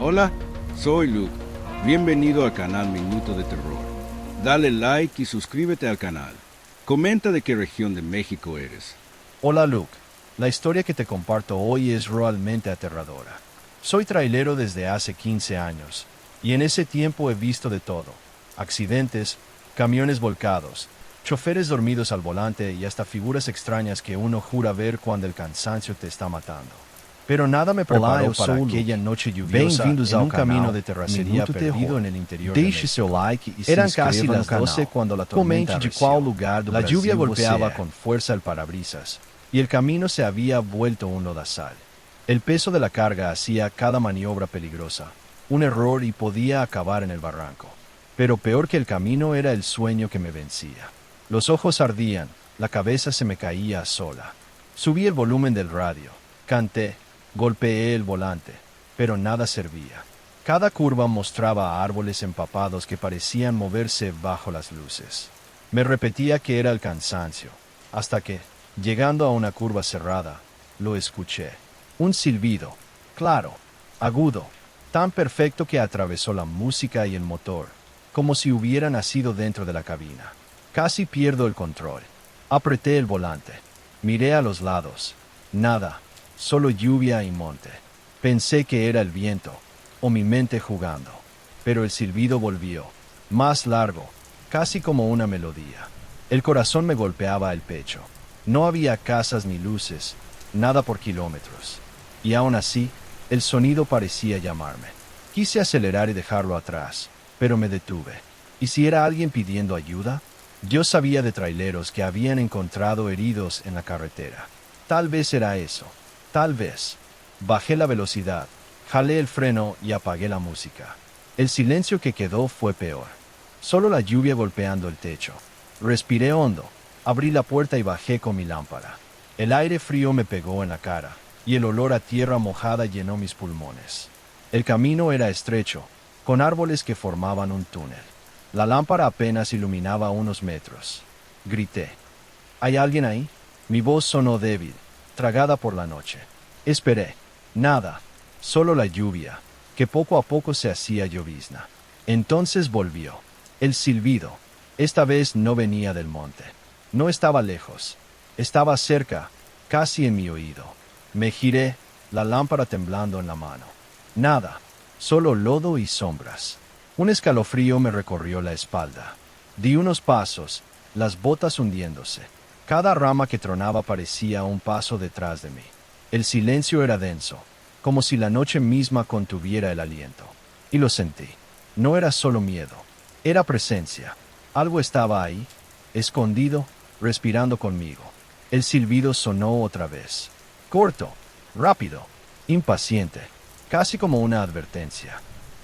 Hola, soy Luke. Bienvenido al canal Minuto de Terror. Dale like y suscríbete al canal. Comenta de qué región de México eres. Hola Luke, la historia que te comparto hoy es realmente aterradora. Soy trailero desde hace 15 años, y en ese tiempo he visto de todo. Accidentes, camiones volcados, choferes dormidos al volante y hasta figuras extrañas que uno jura ver cuando el cansancio te está matando. Pero nada me preparó para aquella noche lluviosa en un camino de terracería perdido en el interior de México. Eran casi las 12 cuando la tormenta arreció. La lluvia golpeaba con fuerza el parabrisas, y el camino se había vuelto un lodazal. El peso de la carga hacía cada maniobra peligrosa. Un error y podía acabar en el barranco. Pero peor que el camino era el sueño que me vencía. Los ojos ardían, la cabeza se me caía sola. Subí el volumen del radio, canté, golpeé el volante, pero nada servía. Cada curva mostraba árboles empapados que parecían moverse bajo las luces. Me repetía que era el cansancio, hasta que, llegando a una curva cerrada, lo escuché. Un silbido, claro, agudo, tan perfecto que atravesó la música y el motor, como si hubiera nacido dentro de la cabina. Casi pierdo el control. Apreté el volante. Miré a los lados. Nada, solo lluvia y monte. Pensé que era el viento, o mi mente jugando. Pero el silbido volvió, más largo, casi como una melodía. El corazón me golpeaba el pecho. No había casas ni luces, nada por kilómetros. Y aún así, el sonido parecía llamarme. Quise acelerar y dejarlo atrás, pero me detuve. ¿Y si era alguien pidiendo ayuda? Yo sabía de traileros que habían encontrado heridos en la carretera. Tal vez era eso. Tal vez. Bajé la velocidad, jalé el freno y apagué la música. El silencio que quedó fue peor. Solo la lluvia golpeando el techo. Respiré hondo, abrí la puerta y bajé con mi lámpara. El aire frío me pegó en la cara, y el olor a tierra mojada llenó mis pulmones. El camino era estrecho, con árboles que formaban un túnel. La lámpara apenas iluminaba unos metros. Grité. ¿Hay alguien ahí? Mi voz sonó débil, tragada por la noche. Esperé. Nada. Solo la lluvia, que poco a poco se hacía llovizna. Entonces volvió. El silbido. Esta vez no venía del monte. No estaba lejos. Estaba cerca, casi en mi oído. Me giré, la lámpara temblando en la mano. Nada. Solo lodo y sombras. Un escalofrío me recorrió la espalda. Di unos pasos, las botas hundiéndose. Cada rama que tronaba parecía un paso detrás de mí. El silencio era denso, como si la noche misma contuviera el aliento. Y lo sentí. No era solo miedo, era presencia. Algo estaba ahí, escondido, respirando conmigo. El silbido sonó otra vez. Corto, rápido, impaciente, casi como una advertencia.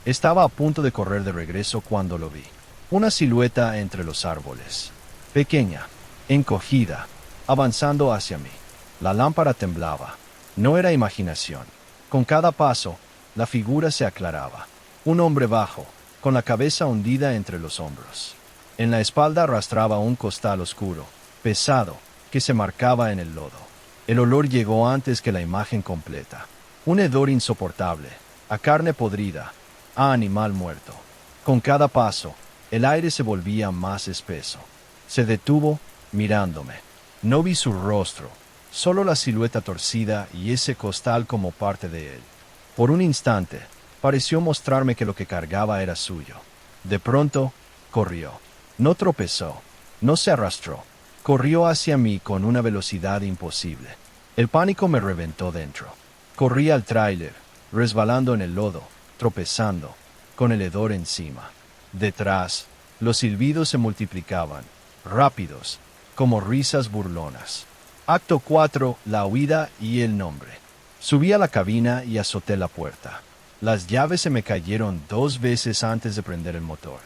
Estaba a punto de correr de regreso cuando lo vi. Una silueta entre los árboles. Pequeña, encogida, avanzando hacia mí. La lámpara temblaba. No era imaginación. Con cada paso, la figura se aclaraba. Un hombre bajo, con la cabeza hundida entre los hombros. En la espalda arrastraba un costal oscuro, pesado, que se marcaba en el lodo. El olor llegó antes que la imagen completa. Un hedor insoportable, a carne podrida, a animal muerto. Con cada paso, el aire se volvía más espeso. Se detuvo, mirándome. No vi su rostro, solo la silueta torcida y ese costal como parte de él. Por un instante, pareció mostrarme que lo que cargaba era suyo. De pronto, corrió. No tropezó, no se arrastró. Corrió hacia mí con una velocidad imposible. El pánico me reventó dentro. Corrí al tráiler, resbalando en el lodo, tropezando, con el hedor encima. Detrás, los silbidos se multiplicaban, rápidos, como risas burlonas. Acto 4, la huida y el nombre. Subí a la cabina y azoté la puerta. Las llaves se me cayeron 2 veces antes de prender el motor.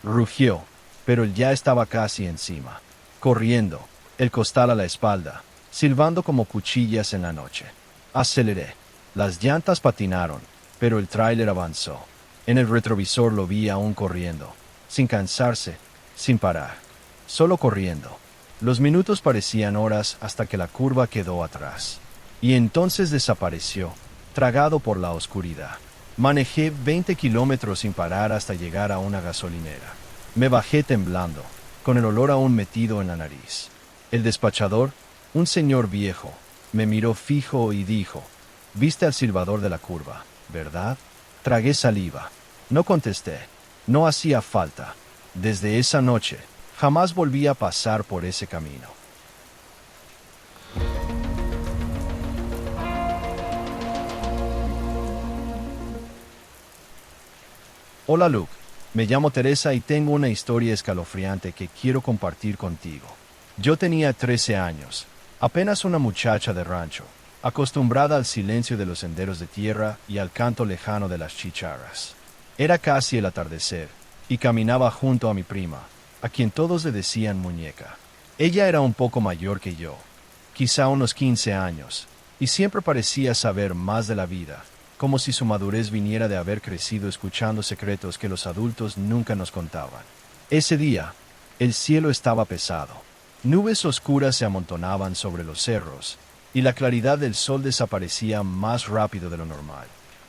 Rugió, pero él ya estaba casi encima. Corriendo, el costal a la espalda, silbando como cuchillas en la noche. Aceleré. Las llantas patinaron, pero el tráiler avanzó. En el retrovisor lo vi aún corriendo, sin cansarse, sin parar. Solo corriendo. Los minutos parecían horas hasta que la curva quedó atrás. Y entonces desapareció, tragado por la oscuridad. Manejé 20 kilómetros sin parar hasta llegar a una gasolinera. Me bajé temblando, con el olor aún metido en la nariz. El despachador, un señor viejo, me miró fijo y dijo: «¿Viste al silbador de la curva, verdad?» Tragué saliva. No contesté. No hacía falta. Desde esa noche, jamás volví a pasar por ese camino. Hola Luke, me llamo Teresa y tengo una historia escalofriante que quiero compartir contigo. Yo tenía 13 años, apenas una muchacha de rancho, acostumbrada al silencio de los senderos de tierra y al canto lejano de las chicharras. Era casi el atardecer, y caminaba junto a mi prima, a quien todos le decían muñeca. Ella era un poco mayor que yo, quizá unos 15 años, y siempre parecía saber más de la vida, como si su madurez viniera de haber crecido escuchando secretos que los adultos nunca nos contaban. Ese día, el cielo estaba pesado. Nubes oscuras se amontonaban sobre los cerros, y la claridad del sol desaparecía más rápido de lo normal.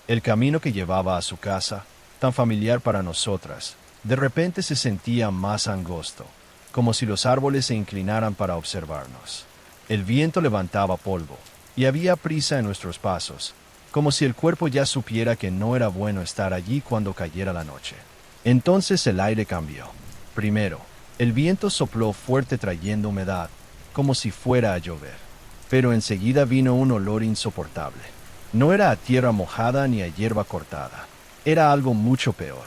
El camino que llevaba a su casa, tan familiar para nosotras, de repente se sentía más angosto, como si los árboles se inclinaran para observarnos. El viento levantaba polvo, y había prisa en nuestros pasos, como si el cuerpo ya supiera que no era bueno estar allí cuando cayera la noche. Entonces el aire cambió. Primero, el viento sopló fuerte trayendo humedad, como si fuera a llover. Pero enseguida vino un olor insoportable. No era a tierra mojada ni a hierba cortada. Era algo mucho peor.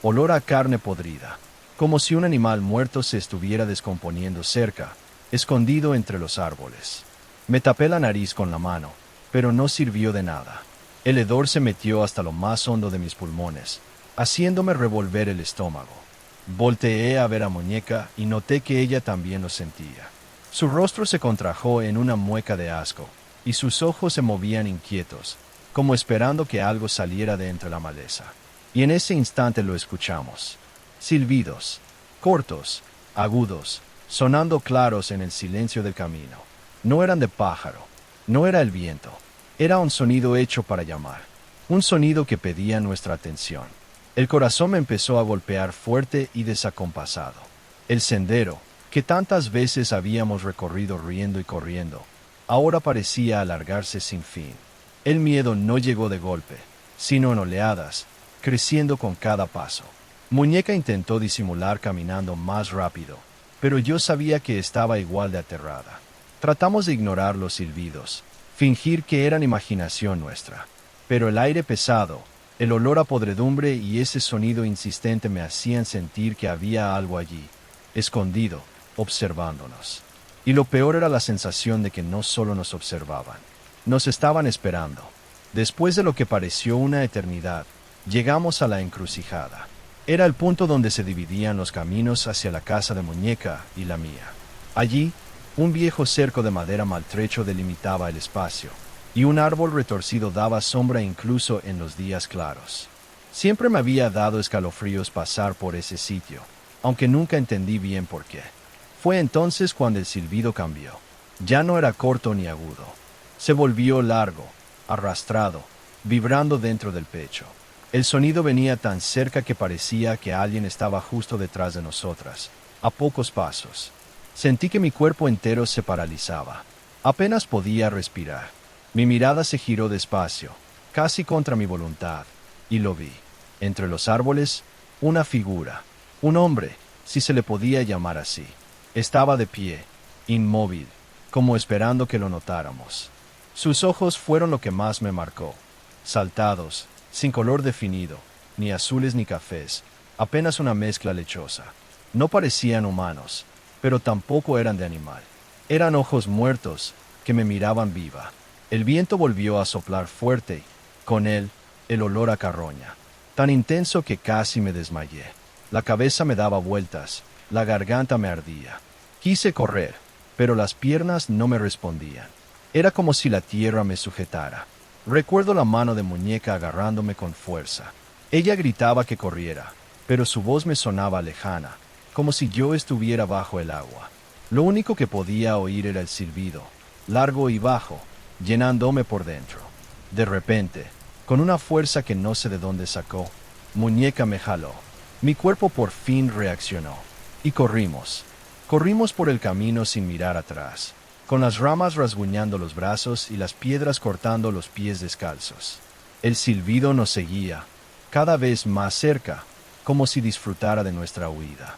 Olor a carne podrida, como si un animal muerto se estuviera descomponiendo cerca, escondido entre los árboles. Me tapé la nariz con la mano, pero no sirvió de nada. El hedor se metió hasta lo más hondo de mis pulmones, haciéndome revolver el estómago. Volteé a ver a Muñeca y noté que ella también lo sentía. Su rostro se contrajo en una mueca de asco, y sus ojos se movían inquietos, como esperando que algo saliera de entre la maleza. Y en ese instante lo escuchamos. Silbidos, cortos, agudos, sonando claros en el silencio del camino. No eran de pájaro, no era el viento. Era un sonido hecho para llamar, un sonido que pedía nuestra atención. El corazón me empezó a golpear fuerte y desacompasado. El sendero, que tantas veces habíamos recorrido riendo y corriendo, ahora parecía alargarse sin fin. El miedo no llegó de golpe, sino en oleadas, creciendo con cada paso. Muñeca intentó disimular caminando más rápido, pero yo sabía que estaba igual de aterrada. Tratamos de ignorar los silbidos, fingir que eran imaginación nuestra, pero el aire pesado, el olor a podredumbre y ese sonido insistente me hacían sentir que había algo allí, escondido, observándonos. Y lo peor era la sensación de que no solo nos observaban, nos estaban esperando. Después de lo que pareció una eternidad, llegamos a la encrucijada. Era el punto donde se dividían los caminos hacia la casa de Muñeca y la mía. Allí, un viejo cerco de madera maltrecho delimitaba el espacio, y un árbol retorcido daba sombra incluso en los días claros. Siempre me había dado escalofríos pasar por ese sitio, aunque nunca entendí bien por qué. Fue entonces cuando el silbido cambió. Ya no era corto ni agudo. Se volvió largo, arrastrado, vibrando dentro del pecho. El sonido venía tan cerca que parecía que alguien estaba justo detrás de nosotras, a pocos pasos. Sentí que mi cuerpo entero se paralizaba. Apenas podía respirar. Mi mirada se giró despacio, casi contra mi voluntad, y lo vi. Entre los árboles, una figura, un hombre, si se le podía llamar así. Estaba de pie, inmóvil, como esperando que lo notáramos. Sus ojos fueron lo que más me marcó. Saltados, sin color definido, ni azules ni cafés, apenas una mezcla lechosa. No parecían humanos, pero tampoco eran de animal. Eran ojos muertos, que me miraban viva. El viento volvió a soplar fuerte, con él, el olor a carroña, tan intenso que casi me desmayé. La cabeza me daba vueltas, la garganta me ardía. Quise correr, pero las piernas no me respondían. Era como si la tierra me sujetara. Recuerdo la mano de Muñeca agarrándome con fuerza. Ella gritaba que corriera, pero su voz me sonaba lejana, como si yo estuviera bajo el agua. Lo único que podía oír era el silbido, largo y bajo, llenándome por dentro. De repente, Con una fuerza que no sé de dónde sacó, Muñeca me jaló. Mi cuerpo por fin reaccionó. Y corrimos. Corrimos por el camino sin mirar atrás, con las ramas rasguñando los brazos y las piedras cortando los pies descalzos. El silbido nos seguía, cada vez más cerca, como si disfrutara de nuestra huida.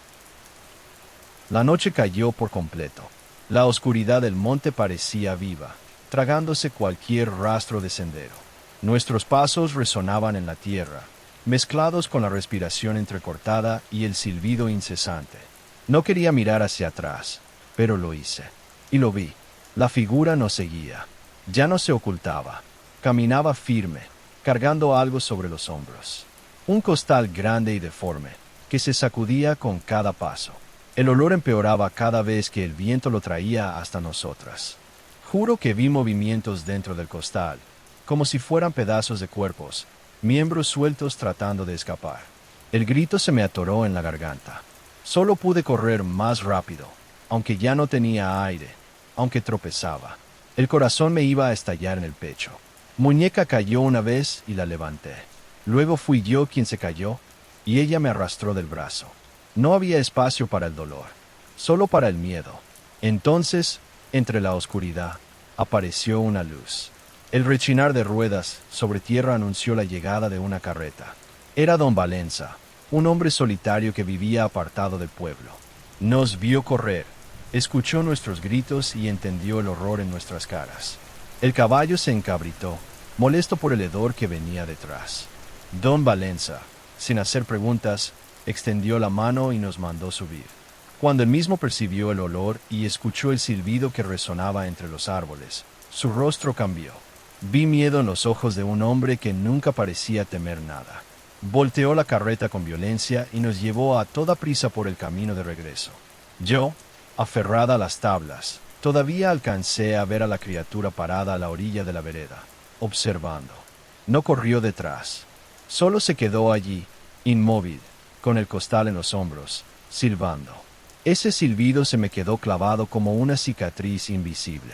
La noche cayó por completo. La oscuridad del monte parecía viva, tragándose cualquier rastro de sendero. Nuestros pasos resonaban en la tierra, mezclados con la respiración entrecortada y el silbido incesante. No quería mirar hacia atrás, pero lo hice. Y lo vi. La figura nos seguía. Ya no se ocultaba. Caminaba firme, cargando algo sobre los hombros. Un costal grande y deforme, que se sacudía con cada paso. El olor empeoraba cada vez que el viento lo traía hasta nosotras. Juro que vi movimientos dentro del costal, como si fueran pedazos de cuerpos, miembros sueltos tratando de escapar. El grito se me atoró en la garganta. Solo pude correr más rápido, aunque ya no tenía aire, aunque tropezaba. El corazón me iba a estallar en el pecho. Muñeca cayó una vez y la levanté. Luego fui yo quien se cayó, y ella me arrastró del brazo. No había espacio para el dolor, solo para el miedo. Entonces, entre la oscuridad, apareció una luz. El rechinar de ruedas sobre tierra anunció la llegada de una carreta. Era don Valenza, un hombre solitario que vivía apartado del pueblo. Nos vio correr, escuchó nuestros gritos y entendió el horror en nuestras caras. El caballo se encabritó, molesto por el hedor que venía detrás. Don Valenza, sin hacer preguntas, extendió la mano y nos mandó subir. Cuando él mismo percibió el olor y escuchó el silbido que resonaba entre los árboles, su rostro cambió. Vi miedo en los ojos de un hombre que nunca parecía temer nada. Volteó la carreta con violencia y nos llevó a toda prisa por el camino de regreso. Yo, aferrada a las tablas, todavía alcancé a ver a la criatura parada a la orilla de la vereda, observando. No corrió detrás. Solo se quedó allí, inmóvil, con el costal en los hombros, silbando. Ese silbido se me quedó clavado como una cicatriz invisible.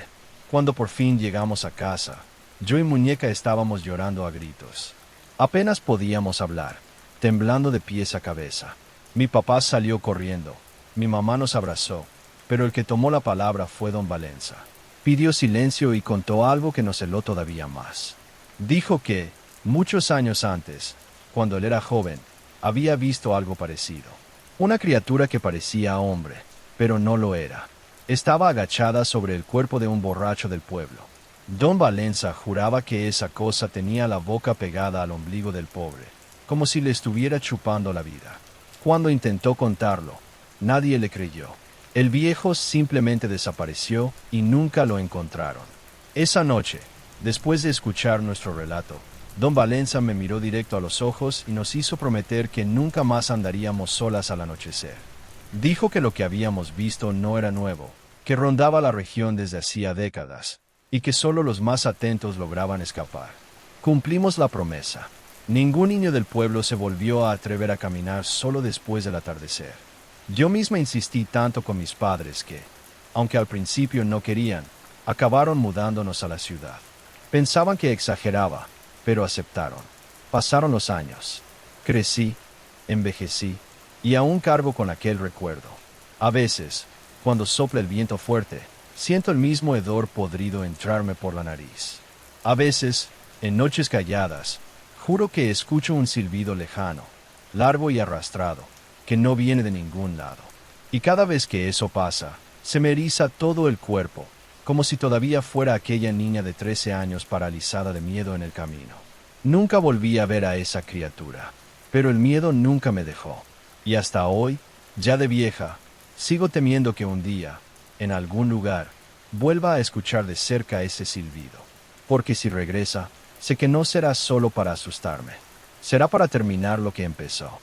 Cuando por fin llegamos a casa, yo y Muñeca estábamos llorando a gritos. Apenas podíamos hablar, temblando de pies a cabeza. Mi papá salió corriendo, mi mamá nos abrazó, pero el que tomó la palabra fue don Valenza. Pidió silencio y contó algo que nos heló todavía más. Dijo que, muchos años antes, cuando él era joven, había visto algo parecido. Una criatura que parecía hombre, pero no lo era. Estaba agachada sobre el cuerpo de un borracho del pueblo. Don Valenza juraba que esa cosa tenía la boca pegada al ombligo del pobre, como si le estuviera chupando la vida. Cuando intentó contarlo, nadie le creyó. El viejo simplemente desapareció y nunca lo encontraron. Esa noche, después de escuchar nuestro relato, don Valenza me miró directo a los ojos y nos hizo prometer que nunca más andaríamos solas al anochecer. Dijo que lo que habíamos visto no era nuevo, que rondaba la región desde hacía décadas, y que solo los más atentos lograban escapar. Cumplimos la promesa. Ningún niño del pueblo se volvió a atrever a caminar solo después del atardecer. Yo misma insistí tanto con mis padres que, aunque al principio no querían, acabaron mudándonos a la ciudad. Pensaban que exageraba, pero aceptaron. Pasaron los años. Crecí, envejecí, y aún cargo con aquel recuerdo. A veces, cuando sopla el viento fuerte, siento el mismo hedor podrido entrarme por la nariz. A veces, en noches calladas, juro que escucho un silbido lejano, largo y arrastrado, que no viene de ningún lado. Y cada vez que eso pasa, se me eriza todo el cuerpo, como si todavía fuera aquella niña de 13 años paralizada de miedo en el camino. Nunca volví a ver a esa criatura, pero el miedo nunca me dejó. Y hasta hoy, ya de vieja, sigo temiendo que un día, en algún lugar, vuelva a escuchar de cerca ese silbido. Porque si regresa, sé que no será solo para asustarme, será para terminar lo que empezó.